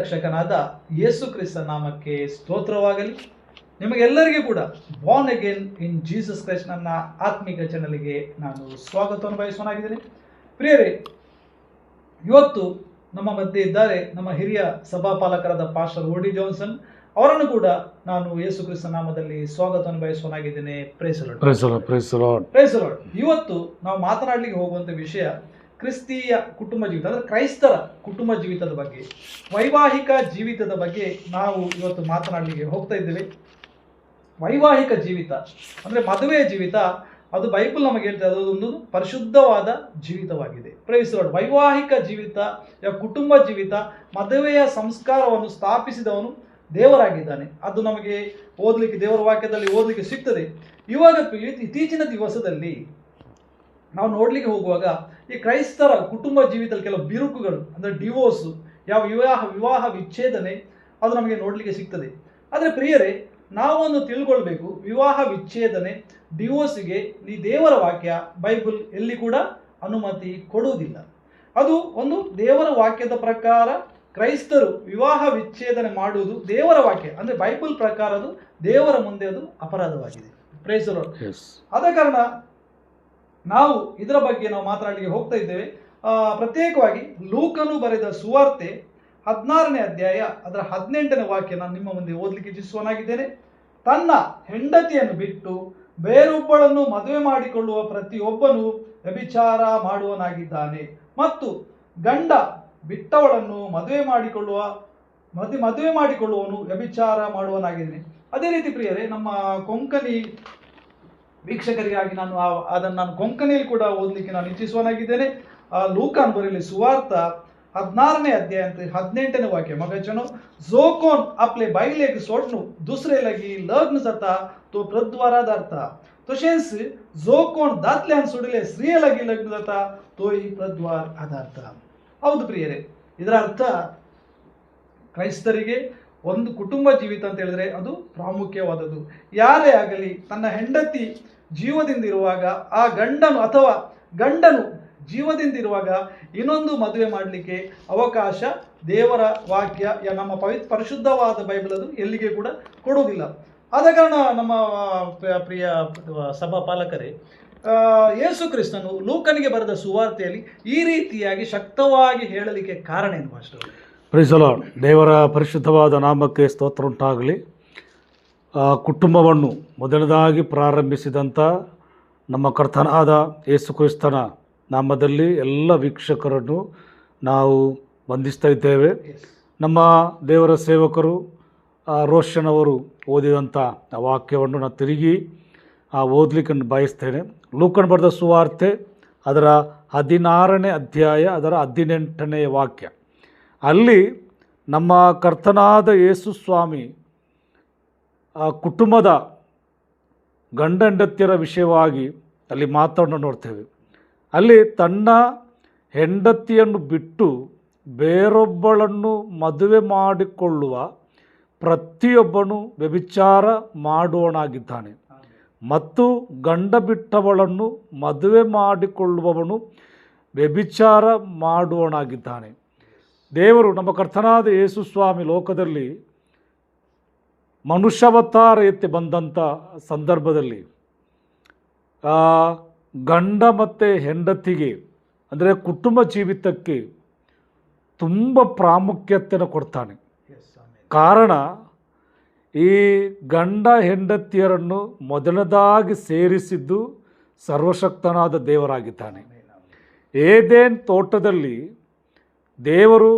ರಕ್ಷಕನಾದ ಯೇಸು ಕ್ರಿಸ್ತ ನಾಮಕ್ಕೆ ಸ್ತೋತ್ರವಾಗಲಿ. ನಿಮಗೆಲ್ಲರಿಗೂ ಕೂಡ Born again in Jesus Christ ನನ್ನ ಆತ್ಮಿಕ ಚಾನಲ್ಗೆ ನಾನು ಸ್ವಾಗತವನ್ನು ಬಯಸೋನಾಗಿದ್ದೇನೆ. ಪ್ರಿಯರೇ, ಇವತ್ತು ನಮ್ಮ ಮಧ್ಯೆ ಇದ್ದಾರೆ ನಮ್ಮ ಹಿರಿಯ ಸಭಾಪಾಲಕರಾದ ಪಾಸ್ಟರ್ ಓಡಿ ಜಾನ್ಸನ್. ಅವರನ್ನು ಕೂಡ ನಾನು ಯೇಸು ಕ್ರಿಸ್ತ ನಾಮದಲ್ಲಿ ಸ್ವಾಗತವನ್ನು ಬಯಸೋನಾಗಿದ್ದೇನೆ. Price the lord. ಇವತ್ತು ನಾವು ಮಾತನಾಡಲಿಕ್ಕೆ ಹೋಗುವಂಥ ವಿಷಯ ಕ್ರಿಸ್ತೀಯ ಕುಟುಂಬ ಜೀವಿತ, ಅಂದರೆ ಕ್ರೈಸ್ತರ ಕುಟುಂಬ ಜೀವಿತದ ಬಗ್ಗೆ, ವೈವಾಹಿಕ ಜೀವಿತದ ಬಗ್ಗೆ ನಾವು ಇವತ್ತು ಮಾತನಾಡಲಿಕ್ಕೆ ಹೋಗ್ತಾ ಇದ್ದೇವೆ. ವೈವಾಹಿಕ ಜೀವಿತ ಅಂದರೆ ಮದುವೆಯ ಜೀವಿತ, ಅದು ಬೈಬಲ್ ನಮಗೆ ಹೇಳ್ತಾ ಅದೊಂದು ಪರಿಶುದ್ಧವಾದ ಜೀವಿತವಾಗಿದೆ. Price the lord. ವೈವಾಹಿಕ ಜೀವಿತ, ಕುಟುಂಬ ಜೀವಿತ, ಮದುವೆಯ ಸಂಸ್ಕಾರವನ್ನು ಸ್ಥಾಪಿಸಿದವನು ದೇವರಾಗಿದ್ದಾನೆ. ಅದು ನಮಗೆ ಓದಲಿಕ್ಕೆ, ದೇವರ ವಾಕ್ಯದಲ್ಲಿ ಓದಲಿಕ್ಕೆ ಸಿಗ್ತದೆ. ಇವಾಗ ಇತ್ತೀಚಿನ ದಿವಸದಲ್ಲಿ ನಾವು ನೋಡ್ಲಿಕ್ಕೆ ಹೋಗುವಾಗ ಈ ಕ್ರೈಸ್ತರ ಕುಟುಂಬ ಜೀವಿತದಲ್ಲಿ ಕೆಲವು ಬಿರುಕುಗಳು, ಅಂದರೆ ಡಿವೋರ್ಸು, ಯಾವ ವಿವಾಹ ವಿಚ್ಛೇದನೆ, ಅದು ನಮಗೆ ನೋಡಲಿಕ್ಕೆ ಸಿಗ್ತದೆ. ಆದರೆ ಪ್ರಿಯರೇ, ನಾವೊಂದು ತಿಳ್ಕೊಳ್ಬೇಕು, ವಿವಾಹ ವಿಚ್ಛೇದನೆ, ಡಿವೋರ್ಸಿಗೆ ಈ ದೇವರ ವಾಕ್ಯ ಬೈಬಲ್ ಎಲ್ಲಿ ಕೂಡ ಅನುಮತಿ ಕೊಡುವುದಿಲ್ಲ. ಅದು ಒಂದು ದೇವರ ವಾಕ್ಯದ ಪ್ರಕಾರ ಕ್ರೈಸ್ತರು ವಿವಾಹ ವಿಚ್ಛೇದನೆ ಮಾಡುವುದು ದೇವರ ವಾಕ್ಯ, ಅಂದರೆ ಬೈಬಲ್ ಪ್ರಕಾರ ಅದು ದೇವರ ಮುಂದೆ ಅದು ಅಪರಾಧವಾಗಿದೆ. Price the lord. ಆದ ಕಾರಣ ನಾವು ಇದರ ಬಗ್ಗೆ ನಾವು ಮಾತನಾಡಲಿಕ್ಕೆ ಹೋಗ್ತಾ ಇದ್ದೇವೆ. ಪ್ರತ್ಯೇಕವಾಗಿ ಲೂಕನು ಬರೆದ ಸುವಾರ್ತೆ 16ನೇ ಅಧ್ಯಾಯ ಅದರ 18ನೇ ವಾಕ್ಯ ನಾನು ನಿಮ್ಮ ಮುಂದೆ ಓದಲಿಕ್ಕೆ ಇಚ್ಛಿಸುವನಾಗಿದ್ದೇನೆ. ತನ್ನ ಹೆಂಡತಿಯನ್ನು ಬಿಟ್ಟು ಬೇರೊಬ್ಬಳನ್ನು ಮದುವೆ ಮಾಡಿಕೊಳ್ಳುವ ಪ್ರತಿಯೊಬ್ಬನು ವ್ಯಭಿಚಾರ ಮಾಡುವನಾಗಿದ್ದಾನೆ, ಮತ್ತು ಗಂಡ ಬಿಟ್ಟವಳನ್ನು ಮದುವೆ ಮಾಡಿಕೊಳ್ಳುವವನು ವ್ಯಭಿಚಾರ ಮಾಡುವನಾಗಿದ್ದಾನೆ. ಅದೇ ರೀತಿ ಪ್ರಿಯರೇ, ನಮ್ಮ ಕೊಂಕಣಿ ವೀಕ್ಷಕರಿಗಾಗಿ ನಾನು ಕೊಂಕಣಿಯಲ್ಲಿ ಕೂಡ ಓದಲಿಕ್ಕೆ ನಾನು ಇಚ್ಛಿಸುವನಾಗಿದ್ದೇನೆ. ಲೂಕಾನ್ ಬರೆಯಲಿ ಸುವಾರ್ತ 16ನೇ ಅಧ್ಯಾಯ ಅಂತ 18ನೇ ವಾಕ್ಯ. मगजनो जो कोण आपले बाईलेक सोडणं दुसरे लगी लग्न जाता तो प्रद्वारादार्था, तसेच जो कोण दातल्यान सोडले स्त्रिये लगी लग्न जाता तो ही प्रद्वार ಆಧಾರ್ಥ. ಹೌದು ಪ್ರಿಯರೇ, ಇದರ ಅರ್ಥ ಕ್ರೈಸ್ತರಿಗೆ ಒಂದು ಕುಟುಂಬ ಜೀವಿತ ಅಂತ ಹೇಳಿದ್ರೆ ಅದು ಪ್ರಾಮುಖ್ಯವಾದದ್ದು. ಯಾರೇ ಆಗಲಿ ತನ್ನ ಹೆಂಡತಿ ಜೀವದಿಂದಿರುವಾಗ, ಆ ಗಂಡನು ಜೀವದಿಂದಿರುವಾಗ ಇನ್ನೊಂದು ಮದುವೆ ಮಾಡಲಿಕ್ಕೆ ಅವಕಾಶ ದೇವರ ವಾಕ್ಯ, ನಮ್ಮ ಪರಿಶುದ್ಧವಾದ ಬೈಬಲ್ ಅದು ಎಲ್ಲಿಗೆ ಕೂಡ ಕೊಡುವುದಿಲ್ಲ. ಆದ ಕಾರಣ ನಮ್ಮ ಪ್ರಿಯ ಸಭಾಪಾಲಕರೇ, ಯೇಸು ಕ್ರಿಸ್ತನು ಲೂಕನಿಗೆ ಬರೆದ ಸುವಾರ್ತೆಯಲ್ಲಿ ಈ ರೀತಿಯಾಗಿ ಶಕ್ತವಾಗಿ ಹೇಳಲಿಕ್ಕೆ ಕಾರಣ ಏನು ಮಾಸ್ಟರ್? Price the lord. ದೇವರ ಪರಿಶುದ್ಧವಾದ ನಾಮಕ್ಕೆ ಸ್ತೋತ್ರ ಉಂಟಾಗಲಿ. ಕುಟುಂಬವನ್ನು ಮೊದಲದಾಗಿ ಪ್ರಾರಂಭಿಸಿದಂಥ ನಮ್ಮ ಕರ್ತನಾದ ಯೇಸು ಕ್ರಿಸ್ತನ ನಾಮದಲ್ಲಿ ಎಲ್ಲ ವೀಕ್ಷಕರನ್ನು ನಾವು ವಂದಿಸ್ತಾ ಇದ್ದೇವೆ. ನಮ್ಮ ದೇವರ ಸೇವಕರು ರೋಷನ್ ಅವರು ಓದಿದಂಥ ಆ ವಾಕ್ಯವನ್ನು ನಾನು ತಿರುಗಿ ಓದಲಿಕ್ಕೆ ಬಯಸ್ತೇನೆ. ಲೂಕನ್ ಬರೆದ ಸುವಾರ್ತೆ ಅದರ 16ನೇ ಅಧ್ಯಾಯ ಅದರ 18ನೇ ವಾಕ್ಯ. ಅಲ್ಲಿ ನಮ್ಮ ಕರ್ತನಾದ ಯೇಸು ಸ್ವಾಮಿ ಕುಟುಂಬದ ಗಂಡ ಹೆಂಡತಿಯರ ವಿಷಯವಾಗಿ ಅಲ್ಲಿ ಮಾತನ್ನು ನೋಡ್ತೇವೆ. ಅಲ್ಲಿ ತನ್ನ ಹೆಂಡತಿಯನ್ನು ಬಿಟ್ಟು ಬೇರೊಬ್ಬಳನ್ನು ಮದುವೆ ಮಾಡಿಕೊಳ್ಳುವ ಪ್ರತಿಯೊಬ್ಬನು ವ್ಯಭಿಚಾರ ಮಾಡುವವನಾಗಿದ್ದಾನೆ, ಮತ್ತು ಗಂಡ ಬಿಟ್ಟವಳನ್ನು ಮದುವೆ ಮಾಡಿಕೊಳ್ಳುವವನು ವ್ಯಭಿಚಾರ ಮಾಡುವವನಾಗಿದ್ದಾನೆ. ದೇವರು ನಮ್ಮ ಕರ್ತನಾದ ಯೇಸು ಸ್ವಾಮಿ ಲೋಕದಲ್ಲಿ ಮನುಷ್ಯಾವತಾರ ಎತ್ತಿ ಬಂದಂಥ ಸಂದರ್ಭದಲ್ಲಿ ಗಂಡ ಮತ್ತು ಹೆಂಡತಿಗೆ, ಅಂದರೆ ಕುಟುಂಬ ಜೀವಿತಕ್ಕೆ ತುಂಬ ಪ್ರಾಮುಖ್ಯತೆಯನ್ನು ಕೊಡ್ತಾನೆ. ಕಾರಣ, ಈ ಗಂಡ ಹೆಂಡತಿಯರನ್ನು ಮೊದಲದಾಗಿ ಸೇರಿಸಿದ್ದು ಸರ್ವಶಕ್ತನಾದ ದೇವರಾಗಿದ್ದಾನೆ. ಏದೇನ್ ತೋಟದಲ್ಲಿ ದೇವರು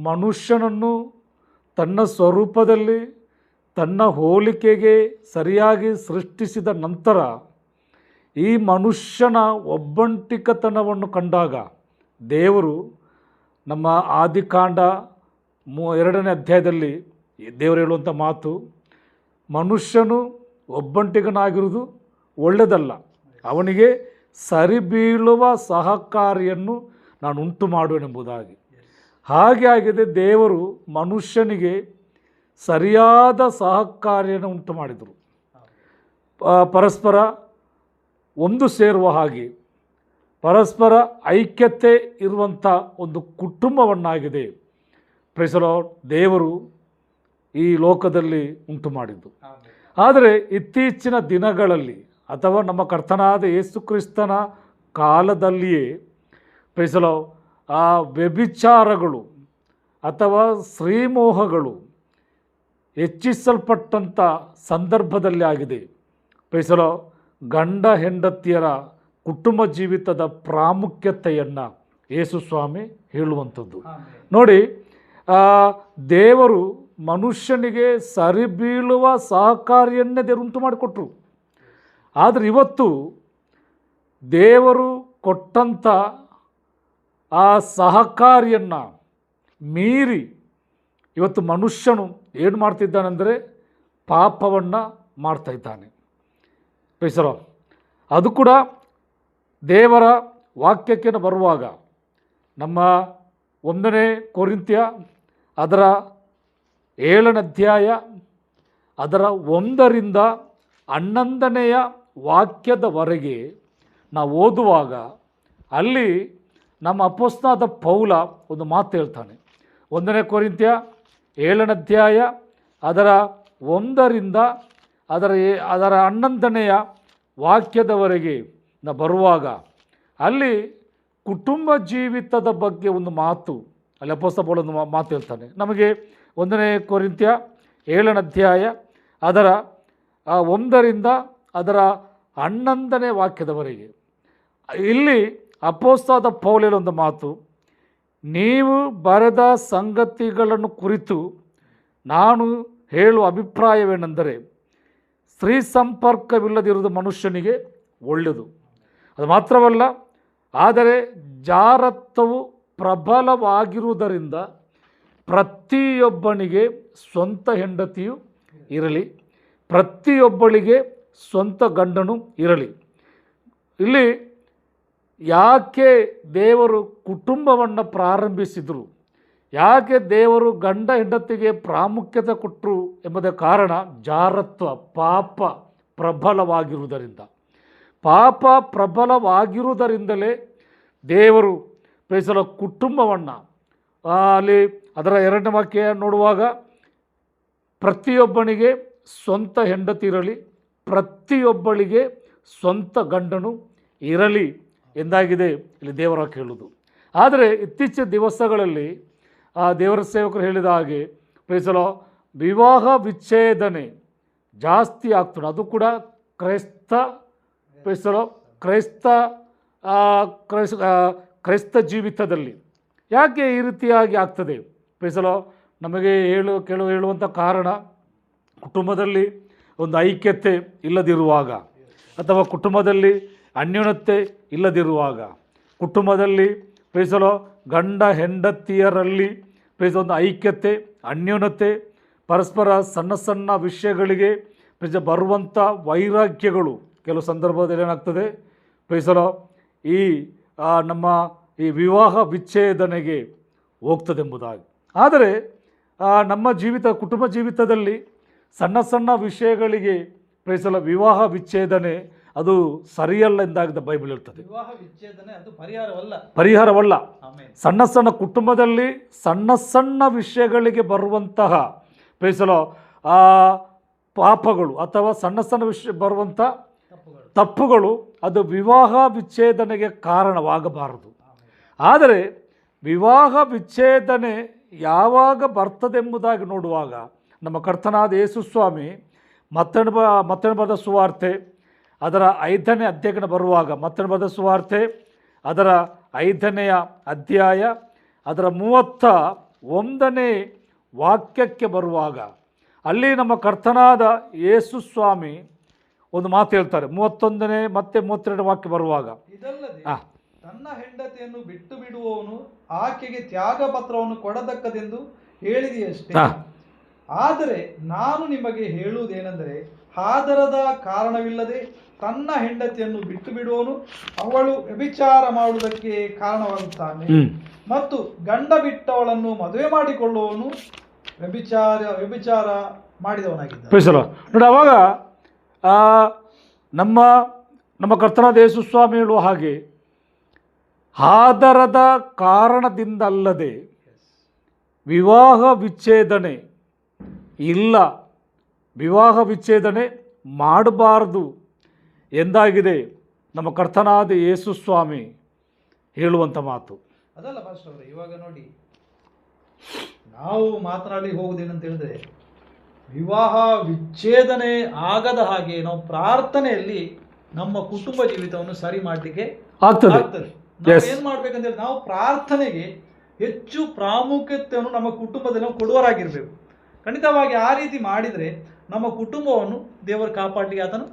ಮನುಷ್ಯನನ್ನು ತನ್ನ ಸ್ವರೂಪದಲ್ಲಿ ತನ್ನ ಹೋಲಿಕೆಗೆ ಸರಿಯಾಗಿ ಸೃಷ್ಟಿಸಿದ ನಂತರ ಈ ಮನುಷ್ಯನ ಒಬ್ಬಂಟಿಕತನವನ್ನು ಕಂಡಾಗ ದೇವರು ನಮ್ಮ ಆದಿಕಾಂಡ 2ನೇ ಅಧ್ಯಾಯದಲ್ಲಿ ದೇವರು ಹೇಳುವಂಥ ಮಾತು, ಮನುಷ್ಯನು ಒಬ್ಬಂಟಿಗನಾಗಿರುವುದು ಒಳ್ಳೆಯದಲ್ಲ, ಅವನಿಗೆ ಸರಿಬೀಳುವ ಸಹಕಾರಿಯನ್ನು ನಾನು ಉಂಟು ಮಾಡುವೆನೆಂಬುದಾಗಿ. ಹಾಗೆ ಆಗಿದೆ, ದೇವರು ಮನುಷ್ಯನಿಗೆ ಸರಿಯಾದ ಸಹಕಾರಿಯನ್ನು ಉಂಟು ಮಾಡಿದರು. ಪರಸ್ಪರ ಒಂದು ಸೇರುವ ಹಾಗೆ ಪರಸ್ಪರ ಐಕ್ಯತೆ ಇರುವಂಥ ಒಂದು ಕುಟುಂಬವನ್ನಾಗಿದೆ ಪ್ರೈಸಲೋ ದೇವರು ಈ ಲೋಕದಲ್ಲಿ ಉಂಟು ಮಾಡಿದ್ದು. ಆಮೆನ್. ಆದರೆ ಇತ್ತೀಚಿನ ದಿನಗಳಲ್ಲಿ ಅಥವಾ ನಮ್ಮ ಕರ್ತನಾದ ಯೇಸು ಕ್ರಿಸ್ತನ ಕಾಲದಲ್ಲಿಯೇ ಪ್ರೈಸಲೋ ಆ ವ್ಯಭಿಚಾರಗಳು ಅಥವಾ ಶ್ರೀಮೋಹಗಳು ಹೆಚ್ಚಿಸಲ್ಪಟ್ಟಂಥ ಸಂದರ್ಭದಲ್ಲಿ ಆಗಿದೆ. ಪ್ರೈಸಲೋ ಗಂಡ ಹೆಂಡತಿಯರ ಕುಟುಂಬ ಜೀವಿತದ ಪ್ರಾಮುಖ್ಯತೆಯನ್ನು ಯೇಸು ಸ್ವಾಮಿ ಹೇಳುವಂಥದ್ದು. ಆಮೆನ್. ನೋಡಿ, ದೇವರು ಮನುಷ್ಯನಿಗೆ ಸರಿಬೀಳುವ ಸಹಕಾರಿಯನ್ನೇ ದೇವರು ಉಂಟು ಮಾಡಿಕೊಟ್ರು. ಆದರೆ ಇವತ್ತು ದೇವರು ಕೊಟ್ಟಂಥ ಆ ಸಹಕಾರಿಯನ್ನು ಮೀರಿ ಇವತ್ತು ಮನುಷ್ಯನು ಏನು ಮಾಡ್ತಿದ್ದಾನೆಂದರೆ ಪಾಪವನ್ನು ಮಾಡ್ತಾಯಿದ್ದಾನೆ. ಬೇಸರ ಅದು ಕೂಡ ದೇವರ ವಾಕ್ಯಕ್ಕೆ ಬರುವಾಗ ನಮ್ಮ 1 ಕೊರಿಂಥ್ಯ ಅದರ 7ನೇ ಅಧ್ಯಾಯ ಅದರ 1ರಿಂದ 11ನೇ ವಾಕ್ಯದವರೆಗೆ ನಾವು ಓದುವಾಗ ಅಲ್ಲಿ ನಮ್ಮ ಅಪೊಸ್ತಲನಾದ ಪೌಲ ಒಂದು ಮಾತು ಹೇಳ್ತಾನೆ. 1 ಕೊರಿಂಥ್ಯ 7ನೇ ಅಧ್ಯಾಯ ಅದರ 1ರಿಂದ ಅದರ 11ನೇ ವಾಕ್ಯದವರೆಗೆ ನಾವು ಬರುವಾಗ ಅಲ್ಲಿ ಕುಟುಂಬ ಜೀವಿತದ ಬಗ್ಗೆ ಒಂದು ಮಾತು ಅಲ್ಲಿ ಅಪೊಸ್ತಲ ಪೌಲ ಒಂದು ಮಾತು ಹೇಳ್ತಾನೆ. ನಮಗೆ 1 ಕೊರಿಂಥ್ಯ 7ನೇ ಅಧ್ಯಾಯ ಅದರ 1ರಿಂದ ಅದರ 11ನೇ ವಾಕ್ಯದವರೆಗೆ ಇಲ್ಲಿ ಅಪೊಸ್ತಲನಾದ ಪೌಲ ಹೇಳೋ ಒಂದು ಮಾತು, ನೀವು ಬರೆದ ಸಂಗತಿಗಳನ್ನು ಕುರಿತು ನಾನು ಹೇಳುವ ಅಭಿಪ್ರಾಯವೇನೆಂದರೆ ಸ್ತ್ರೀ ಸಂಪರ್ಕವಿಲ್ಲದಿರುವುದು ಮನುಷ್ಯನಿಗೆ ಒಳ್ಳೆಯದು. ಅದು ಮಾತ್ರವಲ್ಲ, ಆದರೆ ಜಾರತ್ವವು ಪ್ರಬಲವಾಗಿರುವುದರಿಂದ ಪ್ರತಿಯೊಬ್ಬನಿಗೆ ಸ್ವಂತ ಹೆಂಡತಿಯು ಇರಲಿ, ಪ್ರತಿಯೊಬ್ಬಳಿಗೆ ಸ್ವಂತ ಗಂಡನು ಇರಲಿ. ಇಲ್ಲಿ ಯಾಕೆ ದೇವರು ಕುಟುಂಬವನ್ನು ಪ್ರಾರಂಭಿಸಿದರು, ಯಾಕೆ ದೇವರು ಗಂಡ ಹೆಂಡತಿಗೆ ಪ್ರಾಮುಖ್ಯತೆ ಕೊಟ್ಟರು ಎಂಬುದಕ್ಕೆ ಕಾರಣ ಜಾರತ್ವ, ಪಾಪ ಪ್ರಬಲವಾಗಿರುವುದರಿಂದ. ಪಾಪ ಪ್ರಬಲವಾಗಿರುವುದರಿಂದಲೇ ದೇವರು ಪ್ರೈಸಲ ಕುಟುಂಬವನ್ನು ಅಲ್ಲಿ ಅದರ 2ನೇ ವಾಕ್ಯ ನೋಡುವಾಗ ಪ್ರತಿಯೊಬ್ಬನಿಗೆ ಸ್ವಂತ ಹೆಂಡತಿ ಇರಲಿ, ಪ್ರತಿಯೊಬ್ಬಳಿಗೆ ಸ್ವಂತ ಗಂಡನು ಇರಲಿ ಎಂದಾಗಿದೆ ಇಲ್ಲಿ ದೇವರ ಕೇಳುವುದು. ಆದರೆ ಇತ್ತೀಚಿನ ದಿವಸಗಳಲ್ಲಿ ಆ ದೇವರ ಸೇವಕರು ಹೇಳಿದ ಹಾಗೆ ಪ್ರೈಸಲೋ ವಿವಾಹ ವಿಚ್ಛೇದನೆ ಜಾಸ್ತಿ ಆಗ್ತದೆ. ಅದು ಕೂಡ ಕ್ರೈಸ್ತ ಜೀವಿತದಲ್ಲಿ ಯಾಕೆ ಈ ರೀತಿಯಾಗಿ ಆಗ್ತದೆ ಪ್ರೈಸಲೋ? ನಮಗೆ ಹೇಳುವಂಥ ಕಾರಣ ಕುಟುಂಬದಲ್ಲಿ ಒಂದು ಐಕ್ಯತೆ ಇಲ್ಲದಿರುವಾಗ, ಅಥವಾ ಕುಟುಂಬದಲ್ಲಿ ಅನ್ಯೋನ್ಯತೆ ಇಲ್ಲದಿರುವಾಗ, ಕುಟುಂಬದಲ್ಲಿ ಪ್ರೈಸಲೋ ಗಂಡ ಹೆಂಡತಿಯರಲ್ಲಿ ಒಂದು ಐಕ್ಯತೆ, ಅನ್ಯೋನ್ಯತೆ, ಪರಸ್ಪರ ಸಣ್ಣ ಸಣ್ಣ ವಿಷಯಗಳಿಗೆ ಬರುವಂಥ ವೈರಾಗ್ಯಗಳು ಕೆಲವು ಸಂದರ್ಭದಲ್ಲಿ ಏನಾಗ್ತದೆ ಪ್ರೈಸಲೋ ಈ ನಮ್ಮ ಈ ವಿವಾಹ ವಿಚ್ಛೇದನೆಗೆ ಹೋಗ್ತದೆಂಬುದಾಗಿ. ಆದರೆ ನಮ್ಮ ಕುಟುಂಬ ಜೀವಿತದಲ್ಲಿ ಸಣ್ಣ ಸಣ್ಣ ವಿಷಯಗಳಿಗೆ ಪ್ರೈಸಲೋ ವಿವಾಹ ವಿಚ್ಛೇದನೆ ಅದು ಸರಿಯಲ್ಲ ಎಂದಾಗಿದೆ ಬೈಬಲ್ ಹೇಳ್ತದೆ. ವಿವಾಹ ವಿಚ್ಛೇದನೆ ಅದು ಪರಿಹಾರವಲ್ಲ. ಆಮೆನ್. ಸಣ್ಣ ಸಣ್ಣ ಕುಟುಂಬದಲ್ಲಿ ಸಣ್ಣ ಸಣ್ಣ ವಿಷಯಗಳಿಗೆ ಬರುವಂತಹ ಪ್ರೈಸಲೋ ಪಾಪಗಳು ಅಥವಾ ಸಣ್ಣ ಸಣ್ಣ ವಿಷಯ ಬರುವಂಥ ತಪ್ಪುಗಳು ಅದು ವಿವಾಹ ವಿಚ್ಛೇದನೆಗೆ ಕಾರಣವಾಗಬಾರದು. ಆದರೆ ವಿವಾಹ ವಿಚ್ಛೇದನೆ ಯಾವಾಗ ಬರ್ತದೆಂಬುದಾಗಿ ನೋಡುವಾಗ ನಮ್ಮ ಕರ್ತನಾದ ಯೇಸು ಸ್ವಾಮಿ ಮತ್ತೊಂದು ಬರೆದ ಸುವಾರ್ತೆ ಅದರ 5ನೇ ಅಧ್ಯಾಯಕ್ಕೆ ಬರುವಾಗ, ಮತ್ತೊಂದು ಬರೆದ ಸುವಾರ್ತೆ ಅದರ 5ನೇ ಅಧ್ಯಾಯ ಅದರ 31ನೇ ವಾಕ್ಯಕ್ಕೆ ಬರುವಾಗ ಅಲ್ಲಿ ನಮ್ಮ ಕರ್ತನಾದ ಯೇಸು ಸ್ವಾಮಿ ಒಂದು ಮಾತು ಹೇಳ್ತಾರೆ. 31ನೇ ಮತ್ತೆ 32ನೇ ವಾಕ್ಯ ಬರುವಾಗ, ಇದಲ್ಲದೆ ತನ್ನ ಹೆಂಡತಿಯನ್ನು ಬಿಟ್ಟು ಬಿಡುವವನು ಆಕೆಗೆ ತ್ಯಾಗ ಪತ್ರವನ್ನು ಕೊಡತಕ್ಕದೆಂದು ಹೇಳಿದೆಯಷ್ಟೇ. ಆದರೆ ನಾನು ನಿಮಗೆ ಹೇಳುವುದೇನೆಂದರೆ ಆದರದ ಕಾರಣವಿಲ್ಲದೆ ತನ್ನ ಹೆಂಡತಿಯನ್ನು ಬಿಟ್ಟು ಬಿಡುವವನು ಅವಳು ವ್ಯಭಿಚಾರ ಮಾಡುವುದಕ್ಕೆ ಕಾರಣವಾಗುತ್ತಾನೆ, ಮತ್ತು ಗಂಡ ಬಿಟ್ಟವಳನ್ನು ಮದುವೆ ಮಾಡಿಕೊಳ್ಳುವವನು ವ್ಯಭಿಚಾರ ಮಾಡಿದವನಾಗಿದ್ದಾನೆ. ನೋಡಿ, ಅವಾಗ ನಮ್ಮ ಕರ್ತನಾದ ಯೇಸು ಸ್ವಾಮಿ ಹೇಳುವ ಹಾಗೆ ಆದರದ ಕಾರಣದಿಂದಲ್ಲದೆ ವಿವಾಹ ವಿಚ್ಛೇದನೆ ಇಲ್ಲ, ವಿವಾಹ ವಿಚ್ಛೇದನೆ ಮಾಡಬಾರದು ಎಂದಾಗಿದೆ ನಮ್ಮ ಕರ್ತನಾದ ಯೇಸು ಸ್ವಾಮಿ ಹೇಳುವಂಥ ಮಾತು. ಅದಲ್ಲ ಪಾಸ್ಟರ್ ಅವರೇ, ಇವಾಗ ನೋಡಿ ನಾವು ಮಾತನಾಡಿ ಹೋಗುದೇನಂತ ಹೇಳಿದ್ರೆ, ವಿವಾಹ ವಿಚ್ಛೇದನೆ ಆಗದ ಹಾಗೆ ನಾವು ಪ್ರಾರ್ಥನೆಯಲ್ಲಿ ನಮ್ಮ ಕುಟುಂಬ ಜೀವಿತವನ್ನು ಸರಿ ಮಾಡಲಿಕ್ಕೆ ಆಗ್ತದೆ. ನಾವು ಏನ್ ಮಾಡ್ಬೇಕಂತ ಹೇಳಿ, ನಾವು ಪ್ರಾರ್ಥನೆಗೆ ಹೆಚ್ಚು ಪ್ರಾಮುಖ್ಯತೆಯನ್ನು ನಮ್ಮ ಕುಟುಂಬದಲ್ಲಿ ನಾವು ಕೊಡುವರಾಗಿರ್ಬೇಕು. ಖಂಡಿತವಾಗಿ ಆ ರೀತಿ ಮಾಡಿದ್ರೆ ನಮ್ಮ ಕುಟುಂಬವನ್ನು ದೇವರು ಕಾಪಾಡಲಿಕ್ಕೆ ಆತನು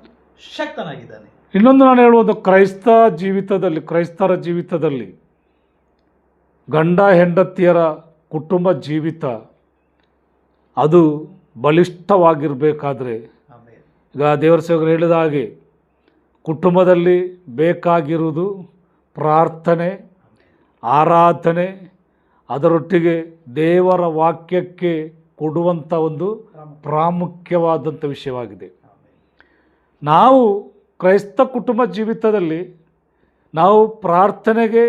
ಶಕ್ತನಾಗಿದ್ದಾನೆ. ಇನ್ನೊಂದು ನಾನು ಹೇಳುವುದು, ಕ್ರೈಸ್ತರ ಜೀವಿತದಲ್ಲಿ ಗಂಡ ಹೆಂಡತಿಯರ ಕುಟುಂಬ ಜೀವಿತ ಅದು ಬಲಿಷ್ಠವಾಗಿರಬೇಕಾದ್ರೆ, ಈಗ ದೇವರ ಸೇವಕರು ಹೇಳಿದ ಹಾಗೆ ಕುಟುಂಬದಲ್ಲಿ ಬೇಕಾಗಿರುವುದು ಪ್ರಾರ್ಥನೆ, ಆರಾಧನೆ, ಅದರೊಟ್ಟಿಗೆ ದೇವರ ವಾಕ್ಯಕ್ಕೆ ಕೊಡುವಂಥ ಒಂದು ಪ್ರಾಮುಖ್ಯವಾದಂಥ ವಿಷಯವಾಗಿದೆ. ನಾವು ಕ್ರೈಸ್ತ ಕುಟುಂಬ ಜೀವಿತದಲ್ಲಿ ನಾವು ಪ್ರಾರ್ಥನೆಗೆ,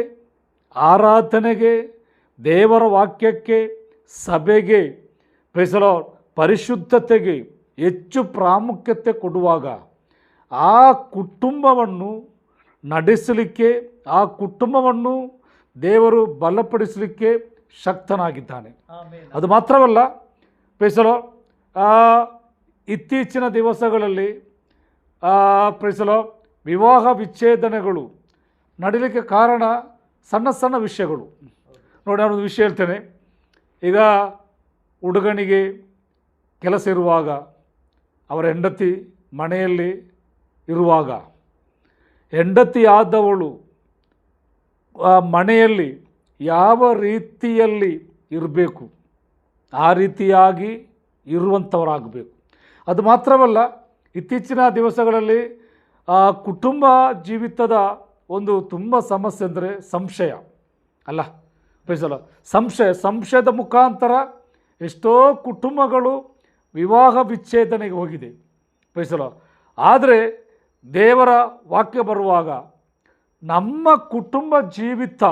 ಆರಾಧನೆಗೆ, ದೇವರ ವಾಕ್ಯಕ್ಕೆ, ಸಭೆಗೆ, ಪರಿಶುದ್ಧತೆಗೆ ಹೆಚ್ಚು ಪ್ರಾಮುಖ್ಯತೆ ಕೊಡುವಾಗ ಆ ಕುಟುಂಬವನ್ನು ನಡೆಸಲಿಕ್ಕೆ, ಆ ಕುಟುಂಬವನ್ನು ದೇವರು ಬಲಪಡಿಸಲಿಕ್ಕೆ ಶಕ್ತನಾಗಿದ್ದಾನೆ. ಅದು ಮಾತ್ರವಲ್ಲ, ಇತ್ತೀಚಿನ ದಿವಸಗಳಲ್ಲಿ ವಿವಾಹ ವಿಚ್ಛೇದನೆಗಳು ನಡೀಲಿಕ್ಕೆ ಕಾರಣ ಸಣ್ಣ ಸಣ್ಣ ವಿಷಯಗಳು. ನೋಡಿ, ನಾನೊಂದು ವಿಷಯ ಹೇಳ್ತೇನೆ. ಈಗ ಹುಡುಗನಿಗೆ ಕೆಲಸ ಇರುವಾಗ, ಅವರ ಹೆಂಡತಿ ಮನೆಯಲ್ಲಿ ಇರುವಾಗ, ಹೆಂಡತಿಯಾದವಳು ಮನೆಯಲ್ಲಿ ಯಾವ ರೀತಿಯಲ್ಲಿ ಇರಬೇಕು ಆ ರೀತಿಯಾಗಿ ಇರುವಂಥವರಾಗಬೇಕು. ಅದು ಮಾತ್ರವಲ್ಲ, ಇತ್ತೀಚಿನ ದಿವಸಗಳಲ್ಲಿ ಕುಟುಂಬ ಜೀವಿತದ ಒಂದು ತುಂಬ ಸಮಸ್ಯೆ ಅಂದರೆ ಸಂಶಯ ಅಲ್ಲ, ಸಂಶಯದ ಮುಖಾಂತರ ಎಷ್ಟೋ ಕುಟುಂಬಗಳು ವಿವಾಹ ವಿಚ್ಛೇದನೆಗೆ ಹೋಗಿದೆ. ಆದರೆ ದೇವರ ವಾಕ್ಯ ಬರುವಾಗ ನಮ್ಮ ಕುಟುಂಬ ಜೀವಿತ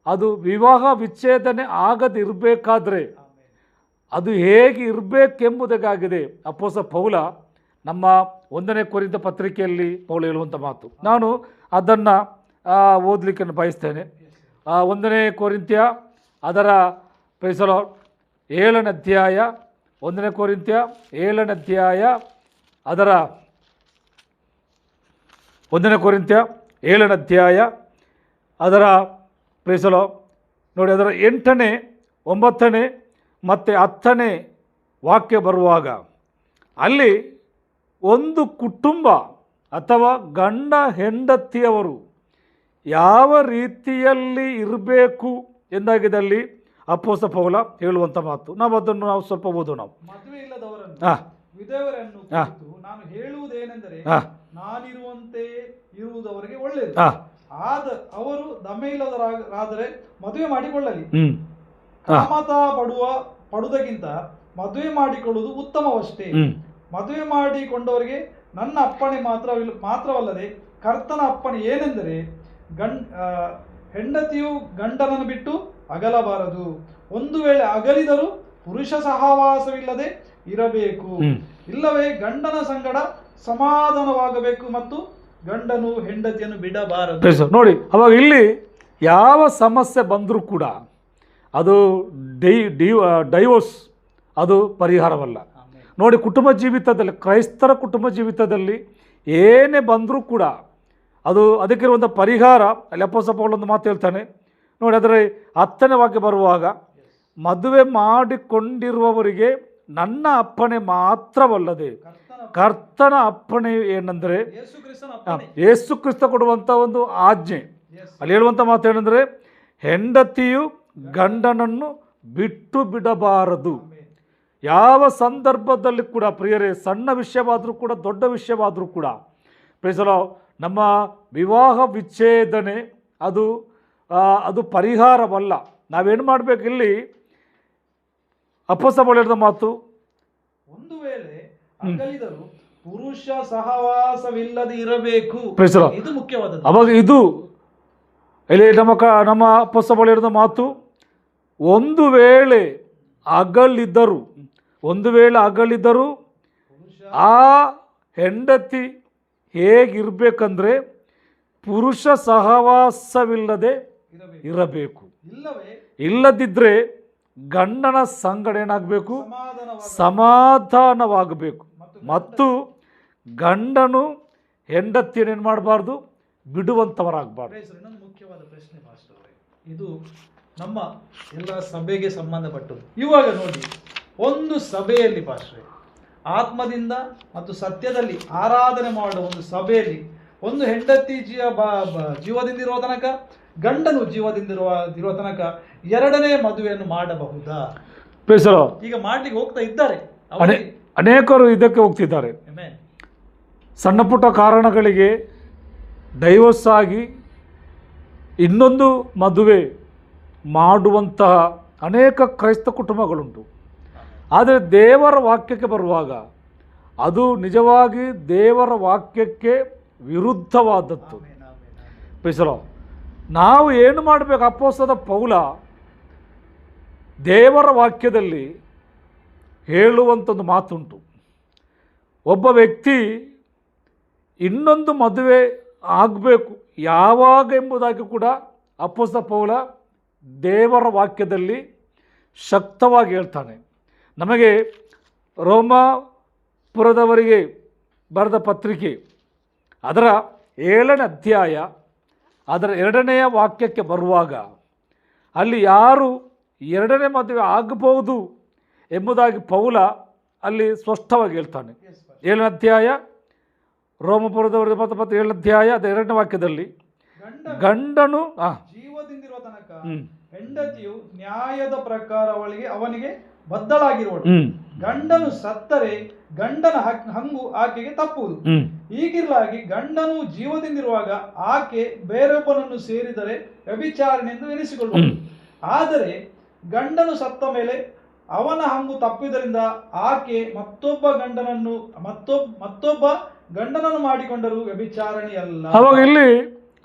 ಅದು ವಿವಾಹ ವಿಚ್ಛೇದನೆ ಆಗದಿರಬೇಕಾದ್ರೆ ಅದು ಹೇಗೆ ಇರಬೇಕೆಂಬುದಕ್ಕಾಗಿದೆ ಅಪೊಸ್ತಲ ಪೌಲ ನಮ್ಮ 1 ಕೊರಿಂಥ ಪತ್ರಿಕೆಯಲ್ಲಿ ಪೌಲ ಹೇಳುವಂಥ ಮಾತು. ನಾನು ಅದನ್ನು ಓದಲಿಕ್ಕೆ ಬಯಸ್ತೇನೆ. 1 ಕೊರಿಂಥ್ಯ ಅದರ 7ನೇ ಅಧ್ಯಾಯ, 1 ಕೊರಿಂಥ್ಯ 7ನೇ ಅಧ್ಯಾಯ ಅದರ 1 ಕೊರಿಂಥ್ಯ 7ನೇ ಅಧ್ಯಾಯ ಅದರ ನೋಡಿ, ಅದರ 8ನೇ 9ನೇ ಮತ್ತು 10ನೇ ವಾಕ್ಯ ಬರುವಾಗ ಅಲ್ಲಿ ಒಂದು ಕುಟುಂಬ ಅಥವಾ ಗಂಡ ಹೆಂಡತಿಯವರು ಯಾವ ರೀತಿಯಲ್ಲಿ ಇರಬೇಕು ಎಂದಾಗಿದೆ ಅಲ್ಲಿ ಅಪೊಸ್ತಲ ಪೌಲ ಹೇಳುವಂಥ ಮಾತು. ನಾವು ಸ್ವಲ್ಪ ಓದೋಣ. ಮದುವೆ ಇಲ್ಲದವರನ್ನು ವಿಧವೆಯರನ್ನು ನಾನು ಹೇಳುವುದೇನೆಂದರೆ, ನಾನಿರುವಂತೆ ಇರುವುದವರಿಗೆ ಒಳ್ಳೆಯದು. ಅವರು ದಮೆ ಇಲ್ಲದರಾದರೆ ಮದುವೆ ಮಾಡಿಕೊಳ್ಳಲಿ. ಕಾಮತ ಪಡುವುದಕ್ಕಿಂತ ಮದುವೆ ಮಾಡಿಕೊಳ್ಳುವುದು ಉತ್ತಮವಷ್ಟೇ. ಮದುವೆ ಮಾಡಿಕೊಂಡವರಿಗೆ ನನ್ನ ಅಪ್ಪಣೆ ಮಾತ್ರವಲ್ಲದೆ ಕರ್ತನ ಅಪ್ಪಣೆ ಏನೆಂದರೆ, ಹೆಂಡತಿಯು ಗಂಡನನ್ನು ಬಿಟ್ಟು ಅಗಲಬಾರದು. ಒಂದು ವೇಳೆ ಅಗಲಿದರೂ ಪುರುಷ ಸಹವಾಸವಿಲ್ಲದೆ ಇರಬೇಕು. ಇಲ್ಲವೇ ಗಂಡನ ಸಂಗಡ ಸಮಾಧಾನವಾಗಬೇಕು ಮತ್ತು ಗಂಡನು ಹೆಂಡತಿಯನ್ನು ಬಿಡಬಾರದು. ನೋಡಿ, ಅವಾಗ ಇಲ್ಲಿ ಯಾವ ಸಮಸ್ಯೆ ಬಂದರೂ ಕೂಡ ಅದು ಡೈವೋರ್ಸ್ ಅದು ಪರಿಹಾರವಲ್ಲ. ನೋಡಿ, ಕುಟುಂಬ ಜೀವಿತದಲ್ಲಿ, ಕ್ರೈಸ್ತರ ಕುಟುಂಬ ಜೀವಿತದಲ್ಲಿ ಏನೇ ಬಂದರೂ ಕೂಡ ಅದಕ್ಕಿರುವಂಥ ಪರಿಹಾರ ಅಲ್ಲಿ ಅಪೊಸ್ತಲ ಪೌಲ ಒಂದು ಮಾತು ಹೇಳ್ತಾನೆ. ನೋಡಿ, ಅದರ 10ನೇ ವಾಕ್ಯ ಬರುವಾಗ, ಮದುವೆ ಮಾಡಿಕೊಂಡಿರುವವರಿಗೆ ನನ್ನ ಅಪ್ಪಣೆ ಮಾತ್ರವಲ್ಲದೆ ಕರ್ತನ ಅಪ್ಪಣೆ ಏನೆಂದರೆ, ಯೇಸು ಕ್ರಿಸ್ತ ಕೊಡುವಂಥ ಒಂದು ಆಜ್ಞೆ. ಅಲ್ಲಿ ಹೇಳುವಂಥ ಮಾತು ಏನಂದರೆ, ಹೆಂಡತಿಯು ಗಂಡನನ್ನು ಬಿಟ್ಟು ಬಿಡಬಾರದು. ಯಾವ ಸಂದರ್ಭದಲ್ಲಿ ಕೂಡ ಪ್ರಿಯರೇ, ಸಣ್ಣ ವಿಷಯವಾದರೂ ಕೂಡ ದೊಡ್ಡ ವಿಷಯವಾದರೂ ಕೂಡ ನಮ್ಮ ವಿವಾಹ ವಿಚ್ಛೇದನೆ ಅದು ಪರಿಹಾರವಲ್ಲ. ನಾವೇನು ಮಾಡಬೇಕು? ಇಲ್ಲಿ ಅಪೊಸ್ತಲ ಪೌಲ ಹೇಳಿದ ಮಾತು, ಒಂದು ವೇಳೆ ಅಗಲಿದರೂ ಪುರುಷ ಸಹವಾಸವಿಲ್ಲದೆ ಇರಬೇಕು. ಇದು ಮುಖ್ಯವಾದದ್ದು. ಅವಾಗ ಇದು ಇಲ್ಲಿ ನಮ್ಮ ಅಪೊಸ್ತಲ ಪೌಲ ಹೇಳಿದ ಮಾತು, ಒಂದು ವೇಳೆ ಅಗಲಿದ್ದರು ಆ ಹೆಂಡತಿ ಹೇಗಿರಬೇಕಂದ್ರೆ ಪುರುಷ ಸಹವಾಸವಿಲ್ಲದೆ ಇರಬೇಕು. ಇಲ್ಲದಿದ್ದರೆ ಗಂಡನ ಸಂಗಡ ಏನಾಗಬೇಕು? ಸಮಾಧಾನವಾಗಬೇಕು. ಮತ್ತು ಗಂಡನು ಹೆಂಡತಿಯನ್ನೇನು ಮಾಡಬಾರ್ದು? ಬಿಡುವಂಥವರಾಗಬಾರ್ದು. ಇನ್ನೊಂದು ಮುಖ್ಯವಾದ ಪ್ರಶ್ನೆ ಮಾಸ್ಟರ್, ಇದು ನಮ್ಮ ಎಲ್ಲ ಸಭೆಗೆ ಸಂಬಂಧಪಟ್ಟದ್ದು. ಇವಾಗ ನೋಡಿ, ಒಂದು ಸಭೆಯಲ್ಲಿ ಪಾಸ್ಟ್ರೆ ಆತ್ಮದಿಂದ ಮತ್ತು ಸತ್ಯದಲ್ಲಿ ಆರಾಧನೆ ಮಾಡುವ ಒಂದು ಸಭೆಯಲ್ಲಿ ಒಂದು ಹೆಂಡತಿ ಜೀವದಿಂದಿರುವ ತನಕ, ಗಂಡನು ಜೀವದಿಂದಿರುವ ತನಕ ಎರಡನೇ ಮದುವೆಯನ್ನು ಮಾಡಬಹುದಾ? ಈಗ ಮಾಡ್ಲಿಕ್ಕೆ ಹೋಗ್ತಾ ಇದ್ದಾರೆ, ಅನೇಕರು ಇದಕ್ಕೆ ಹೋಗ್ತಿದ್ದಾರೆ. ಸಣ್ಣ ಪುಟ್ಟ ಕಾರಣಗಳಿಗೆ ಡೈವರ್ಸ್ ಆಗಿ ಇನ್ನೊಂದು ಮದುವೆ ಮಾಡುವಂತಹ ಅನೇಕ ಕ್ರೈಸ್ತ ಕುಟುಂಬಗಳುಂಟು. ಆದರೆ ದೇವರ ವಾಕ್ಯಕ್ಕೆ ಬರುವಾಗ ಅದು ನಿಜವಾಗಿ ದೇವರ ವಾಕ್ಯಕ್ಕೆ ವಿರುದ್ಧವಾದದ್ದು. ನಾವು ಏನು ಮಾಡಬೇಕು? ಅಪೊಸ್ತಲ ಪೌಲ ದೇವರ ವಾಕ್ಯದಲ್ಲಿ ಹೇಳುವಂಥದ್ದು ಮಾತುಂಟು. ಒಬ್ಬ ವ್ಯಕ್ತಿ ಇನ್ನೊಂದು ಮದುವೆ ಆಗಬೇಕು ಯಾವಾಗ ಎಂಬುದಾಗಿ ಕೂಡ ಅಪೊಸ್ತಲ ಪೌಲ ದೇವರ ವಾಕ್ಯದಲ್ಲಿ ಶಕ್ತವಾಗಿ ಹೇಳ್ತಾನೆ. ನಮಗೆ ರೋಮಾಪುರದವರಿಗೆ ಬರೆದ ಪತ್ರಿಕೆ ಅದರ 7ನೇ ಅಧ್ಯಾಯ ಅದರ 2ನೆಯ ವಾಕ್ಯಕ್ಕೆ ಬರುವಾಗ ಅಲ್ಲಿ ಯಾರು ಎರಡನೇ ಮದುವೆ ಆಗಬಹುದು ಎಂಬುದಾಗಿ ಪೌಲ ಅಲ್ಲಿ ಸ್ಪಷ್ಟವಾಗಿ ಹೇಳ್ತಾನೆ. 7ನೇ ಅಧ್ಯಾಯ ರೋಮಪುರದವರಿಗೆ ಬರೆದ ಪತ್ರ 7ನೇ ಅಧ್ಯಾಯ ಅದರ 2ನೇ ವಾಕ್ಯದಲ್ಲಿ ಗಂಡನು ಜೀವದಿಂದಿರುವ ತನಕ ಹೆಂಡತಿಯು ನ್ಯಾಯದ ಪ್ರಕಾರ ಅವನಿಗೆ ಬದ್ಧಳಾಗಿರುವಳು. ಗಂಡನು ಸತ್ತರೆ ಗಂಡನ ಹಂಗು ಆಕೆಗೆ ತಪ್ಪುವುದು. ಹೀಗಿರಲಾಗಿ ಗಂಡನು ಜೀವದಿಂದಿರುವಾಗ ಆಕೆ ಬೇರೊಬ್ಬನನ್ನು ಸೇರಿದರೆ ವ್ಯಭಿಚಾರನೆಂದು ಎನಿಸಿಕೊಳ್ಳುವುದು. ಆದರೆ ಗಂಡನು ಸತ್ತ ಮೇಲೆ ಅವನ ಹಂಗು ತಪ್ಪಿದ್ದರಿಂದ ಆಕೆ ಮತ್ತೊಬ್ಬ ಗಂಡನನ್ನು ಮಾಡಿಕೊಂಡರೂ ವ್ಯಭಿಚಾರಣಿಯಲ್ಲ. ಅವಾಗ ಇಲ್ಲಿ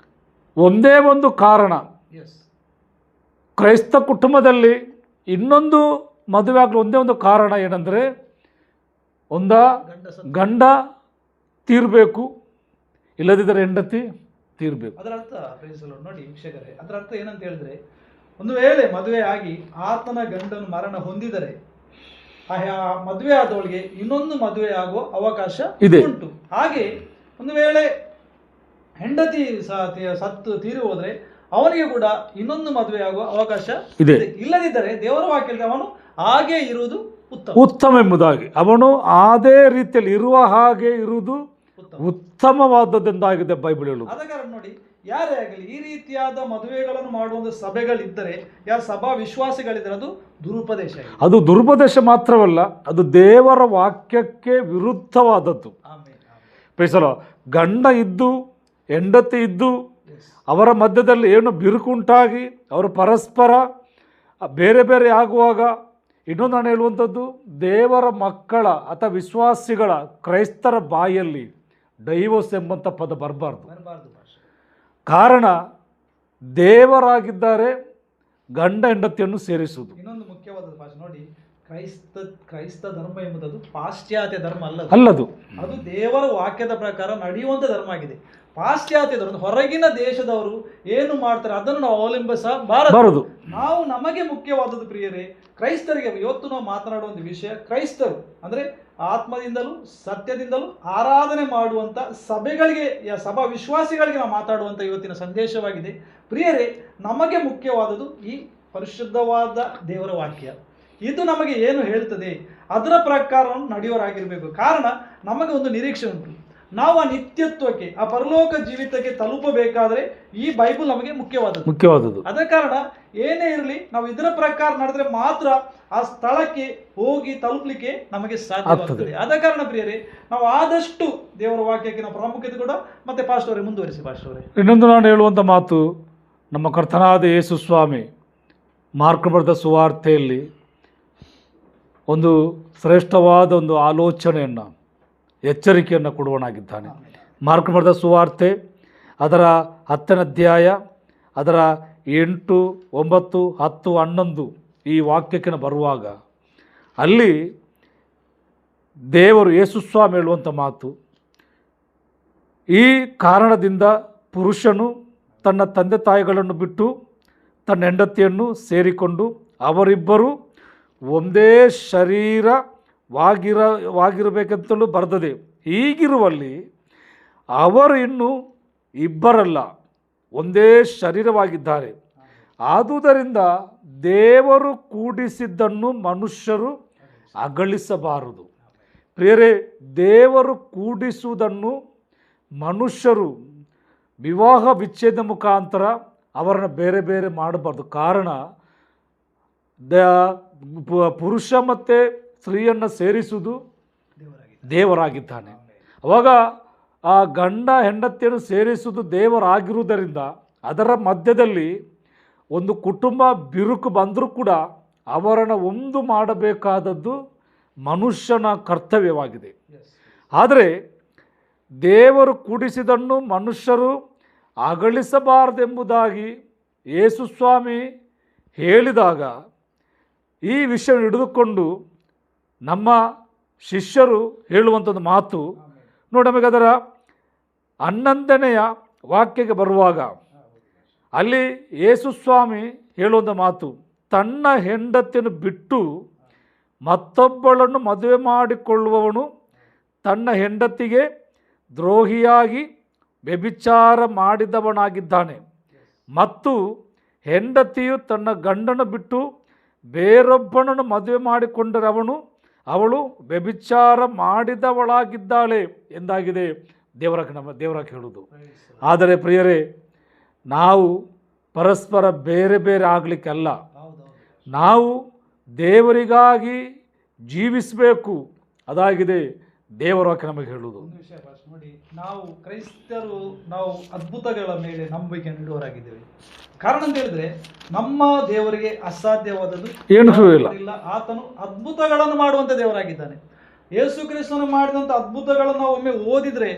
ಒಂದೇ ಒಂದು ಕಾರಣ, ಕ್ರೈಸ್ತ ಕುಟುಂಬದಲ್ಲಿ ಇನ್ನೊಂದು ಮದುವೆ ಆಗಲು ಒಂದೇ ಒಂದು ಕಾರಣ ಏನಂದರೆ, ಗಂಡ ತೀರಬೇಕು, ಇಲ್ಲದಿದ್ದರೆ ಹೆಂಡತಿ ತೀರಬೇಕು. ಅದರ ಅರ್ಥ ನೋಡಿ ವೀಕ್ಷಕರೇ, ಅದರ ಅರ್ಥ ಏನಂತ ಹೇಳಿದ್ರೆ, ಒಂದು ವೇಳೆ ಮದುವೆ ಆಗಿ ಆತನ ಗಂಡನು ಮರಣ ಹೊಂದಿದರೆ ಆ ಮದುವೆ ಆದವಳಿಗೆ ಇನ್ನೊಂದು ಮದುವೆ ಆಗುವ ಅವಕಾಶ ಉಂಟು. ಹಾಗೆ ಒಂದು ವೇಳೆ ಹೆಂಡತಿ ಸತ್ತು ತೀರಿ ಹೋದ್ರೆ ಅವನಿಗೆ ಕೂಡ ಇನ್ನೊಂದು ಮದುವೆ ಆಗುವ ಅವಕಾಶ ಇದೆ. ಇಲ್ಲದಿದ್ದರೆ ದೇವರ ವಾಕ್ಯದಲ್ಲಿ ಅವನು ಹಾಗೆ ಇರುವುದು ಉತ್ತಮ ಎಂಬುದಾಗಿ, ಅವನು ಅದೇ ರೀತಿಯಲ್ಲಿ ಇರುವ ಹಾಗೆ ಇರುವುದು ಉತ್ತಮವಾದದ್ದೆಂದಾಗಿದೆ ಬೈಬಲ್ ಹೇಳುವುದು. ಆದ ಕಾರಣ ನೋಡಿ, ಯಾರೇ ಆಗಲಿ ಈ ರೀತಿಯಾದ ಮದುವೆಗಳನ್ನು ಮಾಡುವ ಸಭೆಗಳಿದ್ದರೆ, ಯಾರ ಸಭಾ ವಿಶ್ವಾಸಿಗಳಿದ್ದರೆ ಅದು ದುರುಪದೇಶ. ಅದು ದುರುಪದೇಶ ಮಾತ್ರವಲ್ಲ, ಅದು ದೇವರ ವಾಕ್ಯಕ್ಕೆ ವಿರುದ್ಧವಾದದ್ದು. ಗಂಡ ಇದ್ದು ಹೆಂಡತಿ ಇದ್ದು ಅವರ ಮಧ್ಯದಲ್ಲಿ ಏನು ಬಿರುಕುಂಟಾಗಿ ಅವರು ಪರಸ್ಪರ ಬೇರೆ ಬೇರೆ ಆಗುವಾಗ, ಇನ್ನೊಂದು ನಾನು ಹೇಳುವಂಥದ್ದು, ದೇವರ ಮಕ್ಕಳ ಅಥವಾ ವಿಶ್ವಾಸಿಗಳ ಕ್ರೈಸ್ತರ ಬಾಯಲ್ಲಿ ಡೈವೋರ್ಸ್ ಎಂಬಂಥ ಪದ ಬರಬಾರ್ದು. ಕಾರಣ ದೇವರಾಗಿದ್ದಾರೆ ಗಂಡ ಹೆಂಡತಿಯನ್ನು ಸೇರಿಸುವುದು. ಇನ್ನೊಂದು ಮುಖ್ಯವಾದ ಭಾಷೆ ನೋಡಿ, ಕ್ರೈಸ್ತ ಧರ್ಮ ಎಂಬುದು ಪಾಶ್ಚಾತ್ಯ ಧರ್ಮ ಅಲ್ಲದು. ಅದು ದೇವರ ವಾಕ್ಯದ ಪ್ರಕಾರ ನಡೆಯುವಂಥ ಧರ್ಮ ಆಗಿದೆ. ಪಾಶ್ಚಾತ್ಯ ಧರ್ಮ, ಹೊರಗಿನ ದೇಶದವರು ಏನು ಮಾಡ್ತಾರೆ ಅದನ್ನು ನಾವು ಅವಲಂಬಿಸಬಾರದು. ನಾವು ನಮಗೆ ಮುಖ್ಯವಾದದ್ದು ಪ್ರಿಯರೇ, ಕ್ರೈಸ್ತರಿಗೆ ಇವತ್ತು ನಾವು ಮಾತನಾಡುವಂಥ ವಿಷಯ, ಕ್ರೈಸ್ತರು ಅಂದರೆ ಆತ್ಮದಿಂದಲೂ ಸತ್ಯದಿಂದಲೂ ಆರಾಧನೆ ಮಾಡುವಂಥ ಸಭೆಗಳಿಗೆ, ಸಭಾ ವಿಶ್ವಾಸಿಗಳಿಗೆ ನಾವು ಮಾತಾಡುವಂಥ ಇವತ್ತಿನ ಸಂದೇಶವಾಗಿದೆ. ಪ್ರಿಯರೇ, ನಮಗೆ ಮುಖ್ಯವಾದದ್ದು ಈ ಪರಿಶುದ್ಧವಾದ ದೇವರ ವಾಕ್ಯ. ಇದು ನಮಗೆ ಏನು ಹೇಳ್ತದೆ ಅದರ ಪ್ರಕಾರ ನಡೆಯೋರಾಗಿರಬೇಕು. ಕಾರಣ ನಮಗೆ ಒಂದು ನಿರೀಕ್ಷೆ ಉಂಟು. ನಾವು ಆ ನಿತ್ಯತ್ವಕ್ಕೆ, ಆ ಪರಲೋಕ ಜೀವಿತಕ್ಕೆ ತಲುಪಬೇಕಾದ್ರೆ ಈ ಬೈಬಲ್ ನಮಗೆ ಮುಖ್ಯವಾದದ್ದು. ಅದ ಕಾರಣ ಏನೇ ಇರಲಿ, ನಾವು ಇದರ ಪ್ರಕಾರ ನಡೆದ್ರೆ ಮಾತ್ರ ಆ ಸ್ಥಳಕ್ಕೆ ಹೋಗಿ ತಲುಪಲಿಕ್ಕೆ ನಮಗೆ ಸಾಧ್ಯವಾಗ್ತದೆ. ಆದ ಕಾರಣ ಪ್ರಿಯರೇ, ನಾವು ಆದಷ್ಟು ದೇವರ ವಾಕ್ಯಕ್ಕೆ ನಾವು ಪ್ರಾಮುಖ್ಯತೆ ಕೂಡ. ಮತ್ತೆ ಪಾಸ್ಟರ್ ಅವರೇ ಮುಂದುವರಿಸಿ. ಪಾಸ್ಟರ್ ಅವರೇ, ಇನ್ನೊಂದು ನಾನು ಹೇಳುವಂಥ ಮಾತು, ನಮ್ಮ ಕರ್ತನಾದ ಯೇಸು ಸ್ವಾಮಿ ಮಾರ್ಕ್ ಬರೆದ ಸುವಾರ್ತೆಯಲ್ಲಿ ಒಂದು ಶ್ರೇಷ್ಠವಾದ ಒಂದು ಆಲೋಚನೆಯನ್ನು, ಎಚ್ಚರಿಕೆಯನ್ನು ಕೊಡುವನಾಗಿದ್ದಾನೆ. ಮಾರ್ಕ್ ಬರೆದ ಸುವಾರ್ತೆ ಅದರ 10ನೇ ಅಧ್ಯಾಯ ಅದರ 8, 9, 10, 11 ಈ ವಾಕ್ಯಕ್ಕೆ ನಾವು ಬರುವಾಗ ಅಲ್ಲಿ ದೇವರು ಯೇಸುಸ್ವಾಮಿ ಹೇಳುವಂಥ ಮಾತು, ಈ ಕಾರಣದಿಂದ ಪುರುಷನು ತನ್ನ ತಂದೆ ತಾಯಿಗಳನ್ನು ಬಿಟ್ಟು ತನ್ನ ಹೆಂಡತಿಯನ್ನು ಸೇರಿಕೊಂಡು ಅವರಿಬ್ಬರು ಒಂದೇ ಶರೀರವಾಗಿರಬೇಕಂತಲೂ ಬರೆದದೆ. ಹೀಗಿರುವಲ್ಲಿ ಅವರು ಇನ್ನೂ ಇಬ್ಬರಲ್ಲ, ಒಂದೇ ಶರೀರವಾಗಿದ್ದಾರೆ. ಆದುದರಿಂದ ದೇವರು ಕೂಡಿಸಿದ್ದನ್ನು ಮನುಷ್ಯರು ಅಗಳಿಸಬಾರದು. ಪ್ರಿಯರೇ, ದೇವರು ಕೂಡಿಸುವುದನ್ನು ಮನುಷ್ಯರು ವಿವಾಹ ವಿಚ್ಛೇದ ಮುಖಾಂತರ ಅವರನ್ನು ಬೇರೆ ಬೇರೆ ಮಾಡಬಾರ್ದು. ಕಾರಣ ಪುರುಷ ಮತ್ತು ಸ್ತ್ರೀಯನ್ನು ಸೇರಿಸುವುದು ದೇವರಾಗಿದ್ದಾನೆ. ಅವಾಗ ಆ ಗಂಡ ಹೆಂಡತಿಯನ್ನು ಸೇರಿಸುವುದು ದೇವರಾಗಿರುವುದರಿಂದ ಅದರ ಮಧ್ಯದಲ್ಲಿ ಒಂದು ಕುಟುಂಬ ಬಿರುಕು ಬಂದರೂ ಕೂಡ ಅವರನ್ನು ಒಂದು ಮಾಡಬೇಕಾದದ್ದು ಮನುಷ್ಯನ ಕರ್ತವ್ಯವಾಗಿದೆ. ಆದರೆ ದೇವರು ಕೂಡಿಸಿದನ್ನು ಮನುಷ್ಯರು ಅಗಳಿಸಬಾರದೆಂಬುದಾಗಿ ಯೇಸುಸ್ವಾಮಿ ಹೇಳಿದಾಗ ಈ ವಿಷಯ ಹಿಡಿದುಕೊಂಡು ನಮ್ಮ ಶಿಷ್ಯರು ಹೇಳುವಂಥದ್ದು ಮಾತು ನೋಡಿ. ನಮಗೆ ಅದರ 11ನೆಯ ವಾಕ್ಯಕ್ಕೆ ಬರುವಾಗ ಅಲ್ಲಿ ಯೇಸುಸ್ವಾಮಿ ಹೇಳುವಂಥ ಮಾತು, ತನ್ನ ಹೆಂಡತಿಯನ್ನು ಬಿಟ್ಟು ಮತ್ತೊಬ್ಬಳನ್ನು ಮದುವೆ ಮಾಡಿಕೊಳ್ಳುವವನು ತನ್ನ ಹೆಂಡತಿಗೆ ದ್ರೋಹಿಯಾಗಿ ವ್ಯಭಿಚಾರ ಮಾಡಿದವನಾಗಿದ್ದಾನೆ. ಮತ್ತು ಹೆಂಡತಿಯು ತನ್ನ ಗಂಡನ ಬಿಟ್ಟು ಬೇರೊಬ್ಬನನ್ನು ಮದುವೆ ಮಾಡಿಕೊಂಡರೆ ಅವಳು ವ್ಯಭಿಚಾರ ಮಾಡಿದವಳಾಗಿದ್ದಾಳೆ ಎಂದಾಗಿದೆ ದೇವರ ಹೇಳುವುದು. ಆದರೆ ಪ್ರಿಯರೇ, ನಾವು ಪರಸ್ಪರ ಬೇರೆ ಬೇರೆ ಆಗಲಿಕ್ಕೆ ಅಲ್ಲ, ನಾವು ದೇವರಿಗಾಗಿ ಜೀವಿಸಬೇಕು. ಅದಾಗಿದೆ ದೇವರ ವಾಕ್ಯ ನಮಗೆ ಹೇಳುವುದು. ಒಂದು ವಿಷಯ ನೋಡಿ, ನಾವು ಕ್ರೈಸ್ತರು ನಾವು ಅದ್ಭುತಗಳ ಮೇಲೆ ನಂಬಿಕೆ ನೀಡುವವರಾಗಿದ್ದೇವೆ. ಕಾರಣ ಅಂತ ಹೇಳಿದ್ರೆ ನಮ್ಮ ದೇವರಿಗೆ ಅಸಾಧ್ಯವಾದದ್ದು ಏನೂ ಇಲ್ಲ. ಆತನು ಅದ್ಭುತಗಳನ್ನು ಮಾಡುವಂತ ದೇವರಾಗಿದ್ದಾನೆ. ಯೇಸು ಕ್ರಿಸ್ತನು ಮಾಡಿದಂತ ಅದ್ಭುತಗಳನ್ನು ನಾವು ಒಮ್ಮೆ ಓದಿದ್ರೆ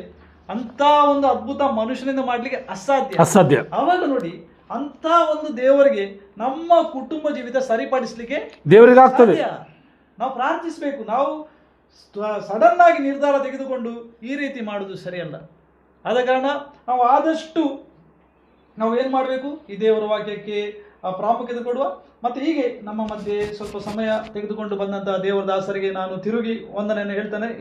ಅಂತ ಒಂದು ಅದ್ಭುತ ಮನುಷ್ಯನಿಂದ ಮಾಡ್ಲಿಕ್ಕೆ ಅಸಾಧ್ಯ. ಅವಾಗ ನೋಡಿ, ಅಂತ ಒಂದು ದೇವರಿಗೆ ನಮ್ಮ ಕುಟುಂಬ ಜೀವಿತ ಸರಿಪಡಿಸ್ಲಿಕ್ಕೆ ದೇವರಿಗೆ ಆಗ್ತದೆ. ನಾವು ಪ್ರಾರ್ಥಿಸಬೇಕು. ನಾವು ಸಡನ್ ಆಗಿ ನಿರ್ಧಾರ ತೆಗೆದುಕೊಂಡು ಈ ರೀತಿ ಮಾಡುವುದು ಸರಿಯಲ್ಲ. ಆದ ಕಾರಣ ನಾವು ಆದಷ್ಟು ನಾವು ಏನು ಮಾಡಬೇಕು, ಈ ದೇವರ ವಾಕ್ಯಕ್ಕೆ ಪ್ರಾಮುಖ್ಯತೆ ಕೊಡುವ. ಮತ್ತು ಹೀಗೆ ನಮ್ಮ ಮಧ್ಯೆ ಸ್ವಲ್ಪ ಸಮಯ ತೆಗೆದುಕೊಂಡು ಬಂದಂತಹ ದೇವರ ದಾಸರಿಗೆ ನಾನು ತಿರುಗಿ ವಂದನೆಯನ್ನು